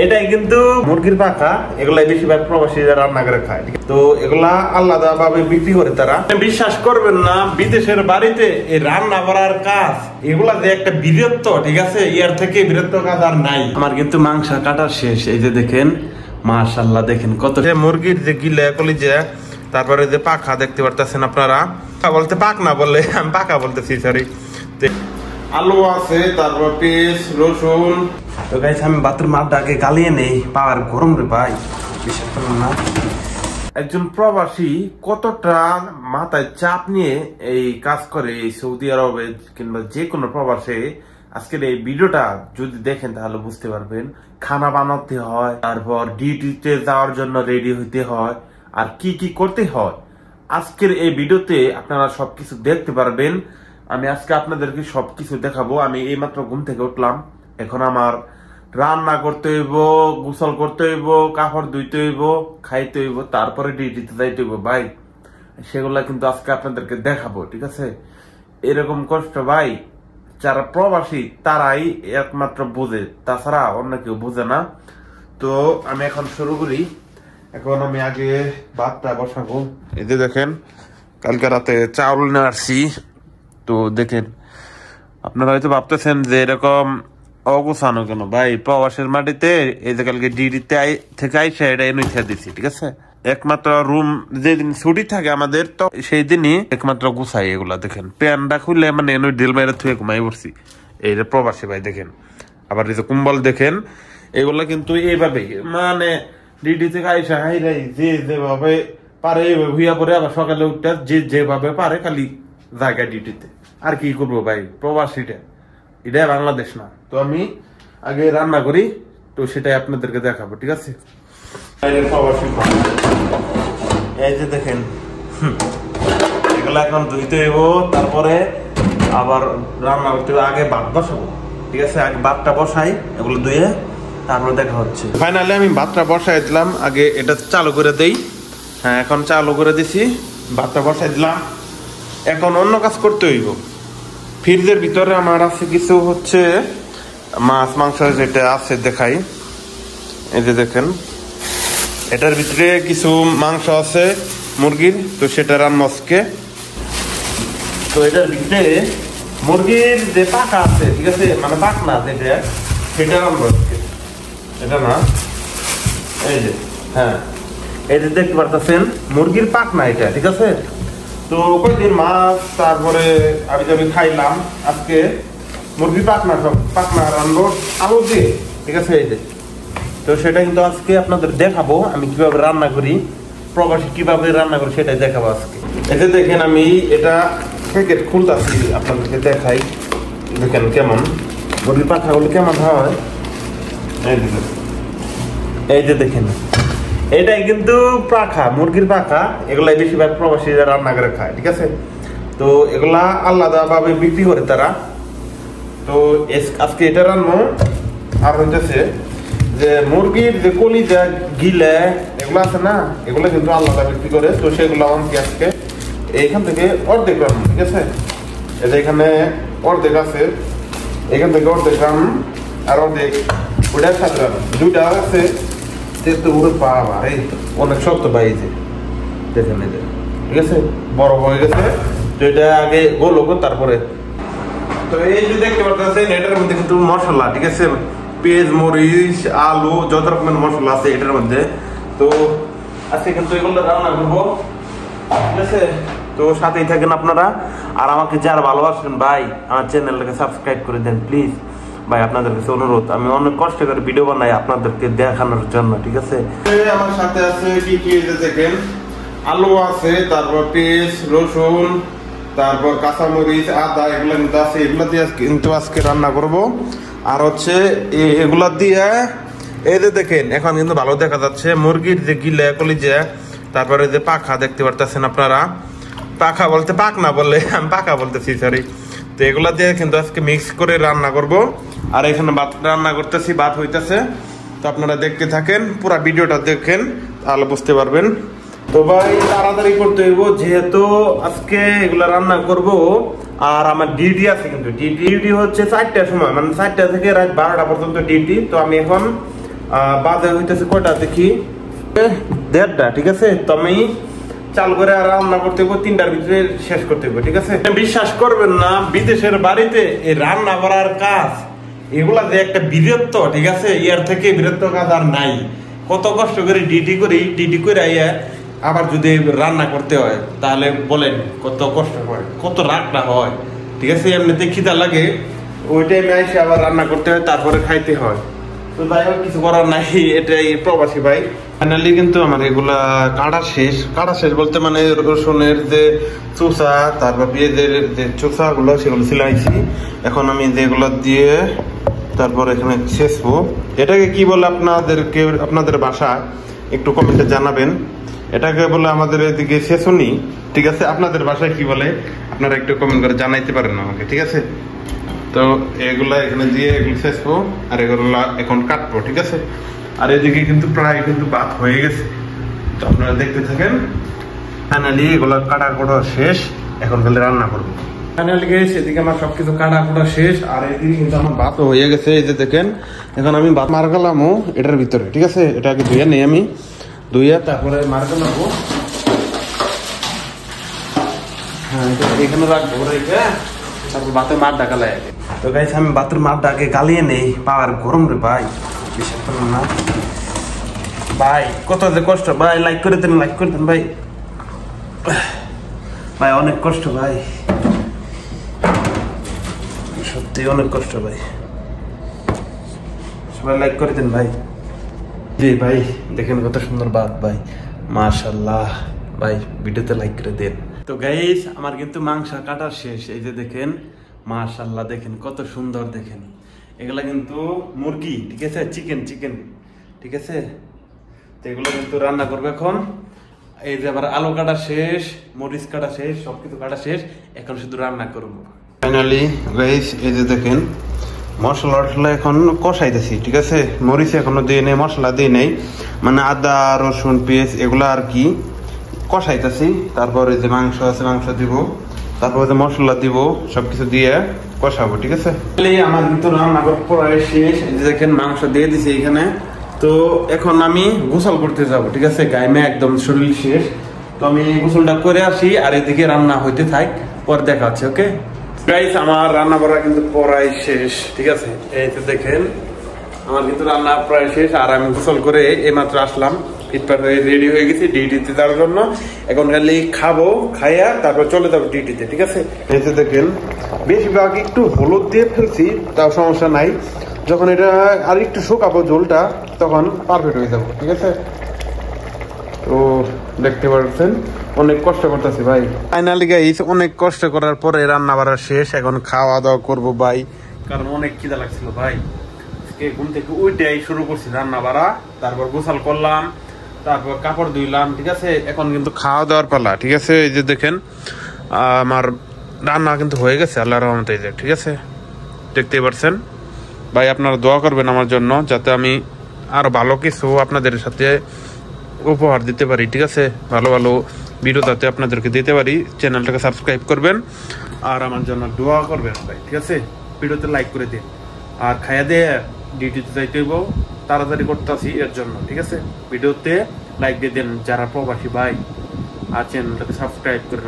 এটাই কিন্তু মুরগির পাখা, এগুলাই বেশিরভাগ প্রবাসীরা রান্না করে খায়। তো এগুলা আলাদা ভাবে বিক্রি করে তারা। বিশ্বাস করবেন না, বিদেশের বাড়িতে এই রান্না করার কাজ এগুলা যে একটা বীরত্ব, ঠিক আছে, ইয়ার থেকে বীরত্ব কাজ আর নাই। আমার কিন্তু মাংস কাটা শেষ। এই যে দেখেন, মাশাআল্লাহ, দেখেন কত মুরগির যে গিলা কলিজা, তারপরে যে পাখা দেখতে পারতেছেন আপনারা। বলতে পাক না বললে আমি পাখা বলতেছি, সরি। আলু আছে, তারপর পেঁয়াজ, রসুন। তো গাইস, আমি বাতের মাঠটাকে গালিয়ে নেই, পাওয়ার গরম রে ভাই, বিশ্বাস করেন না। একজন প্রবাসী কতটা মাথায় চাপ নিয়ে এই কাজ করে এই সৌদি আরবে কিংবা যে কোনো প্রবাসে। আজকের এই ভিডিওটা যদি দেখেন তাহলে বুঝতে পারবেন। খানা বানাতে হয়, তারপর ডিউটিতে যাওয়ার জন্য রেডি হইতে হয়, আর কি কি করতে হয় আজকের এই ভিডিওতে আপনারা সবকিছু দেখতে পারবেন। আমি আজকে আপনাদেরকে সবকিছু দেখাবো। আমি এইমাত্র ঘুম থেকে উঠলাম, এখন আমার রান্না করতে হইব, গোসল করতে হইব, কাপড় ধুইতে হইব, খাইতে হইব, তারপরে ডিউটিতে যাইতে হইব ভাই। সেগুলা কিন্তু আজকে আপনাদেরকে দেখাবো, ঠিক আছে। এরকম কষ্ট ভাই যারা প্রবাসী তারাই একমাত্র বোঝে, তাছাড়া অন্য কেউ বোঝে না। তো আমি এখন শুরু করি। এখন আমি আগে ভাতটা বসাবো। এই যে দেখেন, কালকে রাতে চাউল নিয়ে আসছি। তো দেখেন, আপনারা হয়তো ভাবতেছেন যে এরকম অগোছানো কেন ভাই। প্রবাসের মাটিতে এই যে কালকে ডিউটিতে থেকে আইসা এটা এনে দিচ্ছি, ঠিক আছে। একমাত্র রুম যেদিন ছুটি থাকে আমাদের, তো সেই দিনই একমাত্র গুছাই এগুলা। দেখেন, প্যানটা খুললে মানে এনে ঢিল মেরে থুয়ে ঘুমাই পড়ছি। এই যে প্রবাসী ভাই দেখেন। আবার এই যে কুম্বল দেখেন, এগুলা কিন্তু এইভাবেই মানে ডিউটি থেকে আইসা হাইরাই যে যেভাবে পারে এইভাবে হুইয়া পরে, আবার সকালে উঠতে যে যেভাবে পারে খালি জায়গা ডিউটিতে। আর কি করবো ভাই, প্রবাসীটা এটা বাংলাদেশ না। তো আমি আগে রান্না করি, তো সেটাই আপনাদেরকে দেখাবো, ঠিক আছে। এই যে দেখেন, এগুলো এখন ধুইতে হইব, তারপরে আবার রান্না করতে হবে। আগে ভাত বসাবো, ঠিক আছে। আগে ভাতটা বসাই, এগুলো ধুয়ে তারপরে দেখা হচ্ছে। ফাইনালি আমি ভাতটা বসাই দিলাম। আগে এটা চালু করে দেই। হ্যাঁ, এখন চালু করে দিছি, ভাতটা বসাই দিলাম। এখন অন্য কাজ করতে হইব। ফ্রিজের ভিতরে আমার আছে কিছু হচ্ছে মাছ মাংস, যেটা আছে দেখাই। এই যে দেখেন, এটার ভিতরে কিছু মাংস আছে মুরগির, তো সেটা রান্না আজকে। তো এটার ভিতরে মুরগির যে পাখা আছে, ঠিক আছে, মানে পাক না যেটা, সেটা রান্না আজকে। এটা না, এই যে, হ্যাঁ, এই যে দেখতে পারতেছেন মুরগির পাক না এটা, ঠিক আছে। তো কয়েকদিন মাছ, তারপরে আমি খাইলাম। আজকে মুরগি পাকনা, সব পাকনা রান্না আলু দিয়ে, ঠিক আছে। এই যে, তো সেটা কিন্তু আজকে আপনাদের দেখাবো আমি কিভাবে রান্না করি, প্রবাসী কিভাবে রান্না করি সেটাই দেখাবো আজকে। এই যে দেখেন, আমি এটা প্যাকেট খুলতেছি, আপনাদেরকে দেখাই। দেখেন কেমন মুরগির পাখাগুলো কেমন হয়। এই যে দেখেন, এটাই কিন্তু পাখা, মুরগির পাখা। এগুলাই বেশিরভাগ প্রবাসীরা রান্না করে খায়, ঠিক আছে। তো এগুলা আলাদা ভাবে বিক্রি করে তারা। তো আজকে এটা রান্না। আর হইতেছে যে মুরগির যে কলিজা গিলা এগুলো আছে না, এগুলো কিন্তু আলাদা বিক্রি করে। তো সেগুলো আনছি আজকে। এইখান থেকে অর্ধেক রান্না, ঠিক আছে। এই যে এখানে অর্ধেক আছে, এখান থেকে অর্ধেক রান্না, আর অর্ধেক ওটার সাথে রান্না, দুইটা আছে। অনেক শক্ত পাইছে, দেখেন, ঠিক আছে, বড় হয়ে গেছে। তো এটা আগে গোল হোক, তারপরে। তো এই যে দেখতে পাচ্ছেন, এটার মধ্যে কিন্তু মশলা, ঠিক আছে, পেঁয়াজ, মরিচ, আলু, যত রকমের মশলা আছে এটার মধ্যে। তো আজকে কিন্তু এগুলো রান্না করবো, ঠিক আছে। তো সাথেই থাকেন আপনারা। আর আমাকে যারা ভালোবাসেন ভাই, আমার চ্যানেলটাকে সাবস্ক্রাইব করে দেন প্লিজ ভাই, আপনাদের কাছে অনুরোধ। আমি অনেক কষ্ট করে ভিডিও বানাই আপনাদেরকে দেখানোর জন্য, ঠিক আছে। আমার সাথে আছে কি কি দেখেন, আলু আছে, তারপর পেঁয়াজ, রসুন, তারপর কাঁচামরিচ, আদা, এগুলো কিন্তু আছে। এগুলো দিয়ে কিন্তু আজকে রান্না করব। আর হচ্ছে এগুলা দিয়ে, এই যে দেখেন, এখন কিন্তু ভালো দেখা যাচ্ছে মুরগির যে গিলা কলিজা, তারপরে যে পাখা দেখতে পারতেছেন আপনারা। পাখা বলতে পাক না বললে আমি পাখা বলতেছি, সরি। তো এগুলা দিয়ে কিন্তু আজকে মিক্স করে রান্না করব। আর এখানে ভাত রান্না করতেছি, ভাত হইতেছে। তো আপনারা দেখতে থাকেন, পুরো ভিডিওটা দেখেন, তাহলে বুঝতে পারবেন। তো ভাই তাড়াতাড়ি করতে হইব, যেহেতু আজকে এগুলা রান্না করব। আর আমার ডিউটি আছে, কিন্তু ডিউটি হচ্ছে 4টার সময়, মানে 4টা থেকে রাত 12টা পর্যন্ত ডিউটি। তো আমি এখন বাজে হইতেছে কয়টা দেখি 1:30, ঠিক আছে? তো আমি চাল করে আর রান্না করতে হবে 3টার ভিতরে শেষ করতে হবে, ঠিক আছে? বিশ্বাস করবেন না, বিদেশের বাড়িতে এই রান্না করার কাজ এগুলা যে একটা বীরত্ব, ঠিক আছে? এর থেকে বীরত্ব কাজ আর নাই। কত কষ্ট করে ডিউটি করে আইয়া আবার যদি রান্না করতে হয় তাহলে বলেন কত কষ্ট হয়, কত রাগটা হয়, ঠিক আছে? এমনিতে খিদা লাগে, ওই টাইমে এসে আবার রান্না করতে হয়, তারপরে খাইতে হয়। তো যাই হোক, কিছু করার নাই, এটাই প্রবাসী ভাই। ফাইনালি কিন্তু আমার এগুলা কাটা শেষ বলতে মানে রসুনের যে চোষা, তারপর পেঁয়াজের যে চোষা গুলো সেগুলো সিলাইছি। এখন আমি যেগুলো দিয়ে তারপর এখানে ছেঁচবো। এটাকে কি বলে আপনাদের বাসা একটু কমেন্টে জানাবেন। এটাকে বলে আমাদের এদিকে ছেঁচুনি, ঠিক আছে? আপনাদের বাসায় কি বলে আপনারা একটু কমেন্ট করে জানাইতে পারেন আমাকে, ঠিক আছে? তো এগুলা এখানে দিয়ে এগুলো ছেঁচবো আর এগুলা এখন কাটবো, ঠিক আছে? আর এদিকে কিন্তু প্রায় কিন্তু ভাত হয়ে গেছে, তো আপনারা দেখতে থাকেন। ফাইনালি এগুলো কাটা কোটা শেষ, এখন খালি রান্না করবো। ফাইনালি গাইস, এদিকে আমার সবকিছু কাটা কোটা শেষ, আর এদিকে কিন্তু আমার ভাত হয়ে গেছে। এই যে দেখেন, এখন আমি ভাত মার গেলামও এটার ভিতরে, ঠিক আছে? এটাকে ধুয়ে নেই, আমি ধুইয়া তারপরে মার গেলামো। হ্যাঁ, এখানে রাখবো, রেখে তারপর ভাতের মার ডাকা লাগে। তো গাইস, আমি ভাতের মার ডাকে গালিয়ে নেই, পাওয়ার গরম রে ভাই, বিশ্বাস করুন না ভাই, কত যে কষ্ট ভাই। লাইক করে দেন ভাই, ভাই অনেক কষ্ট ভাই, সত্যি অনেক কষ্ট ভাই। সবাই লাইক করে দেন ভাই। জি ভাই, দেখেন কত সুন্দর ভাত ভাই, মাশাআল্লাহ ভাই, ভিডিওতে লাইক করে দেন। তো গাইস, আমার কিন্তু মাংস কাটা শেষ। এই যে দেখেন, মাশাআল্লাহ, দেখেন কত সুন্দর, দেখেন এগুলা কিন্তু মুরগি, ঠিক আছে? চিকেন, ঠিক আছে? তো এগুলো কিন্তু রান্না করবে এখন। এই যে আবার আলু কাটা শেষ, মরিচ কাটা শেষ, সবকিছু কাটা শেষ, এখন শুধু রান্না করবো। ফাইনালি গাইস, এই যে দেখেন মশলা এখন কষাইতেছি, ঠিক আছে? মরিচ এখনো দিয়ে নেই, মশলা দিয়ে নেই, মানে আদা রসুন পেঁয়াজ এগুলো আর কি কষাইতেছি। তারপর এই যে মাংস আছে, মাংস দিব, তারপর যে মশলা দিব, সবকিছু দিয়ে কষাবো, ঠিক আছে? আমার কিন্তু রান্না প্রায় শেষ। এই যে দেখেন মাংস দিয়ে দিছি এখানে। তো এখন আমি গোসল করতে যাব, ঠিক আছে? গায়ে একদম শরীর শেষ, তো আমি গোসলটা করে আসি, আর এদিকে রান্না হইতে থাক, পরে দেখা হচ্ছে। ওকে গাইস, আমার রান্না করা কিন্তু প্রায় শেষ, ঠিক আছে? এই তো দেখেন আমার কিন্তু রান্না প্রায় শেষ, আর আমি গোসল করে এইমাত্র আসলাম, ফিটফাট হয়ে রেডি হয়ে গেছি ডিউটিতে যাওয়ার জন্য। এখন খালি খাবো, খাইয়া তারপর চলে যাবো ডিউটিতে, ঠিক আছে? এই তো দেখেন বেশিরভাগ একটু হলুদ দিয়ে ফেলছি, তাও সমস্যা নাই। যখন এটা আর একটু শুকাবো ঝোলটা, তখন পারফেক্ট হয়ে যাবো, ঠিক আছে? তো দেখতে পাচ্ছেন অনেক কষ্ট করতেছি ভাই। ফাইনালি গাইস, অনেক কষ্ট করার পরে রান্না বাড়া শেষ, এখন খাওয়া দাওয়া করবো ভাই, কারণ অনেক খিদা লাগছিল ভাই। ঘুম থেকে ওইটাই শুরু করছি রান্না বাড়া, তারপর গোসল করলাম, তারপর কাপড় ধুইলাম, ঠিক আছে? এখন কিন্তু খাওয়া দাওয়ার পালা, ঠিক আছে? এই যে দেখেন আমার রান্না কিন্তু হয়ে গেছে আল্লাহর রহমতে, ঠিক আছে? দেখতেই পারছেন ভাই। আপনারা দোয়া করবেন আমার জন্য, যাতে আমি আরো ভালো কিছু আপনাদের সাথে উপহার দিতে পারি, ঠিক আছে? ভালো ভালো ভিডিও যাতে আপনাদেরকে দিতে পারি। চ্যানেলটাকে সাবস্ক্রাইব করবেন আর আমার জন্য দোয়া করবেন ভাই, ঠিক আছে? ভিডিওতে লাইক করে দিন, আর খাইয়া দিয়ে ডিউটিতে যাইতে হইব, তাড়াতাড়ি করতেছি এর জন্য, ঠিক আছে? ভিডিওতে লাইক দিয়ে দেন যারা প্রবাসী ভাই, আর চ্যানেলটাকে সাবস্ক্রাইব করে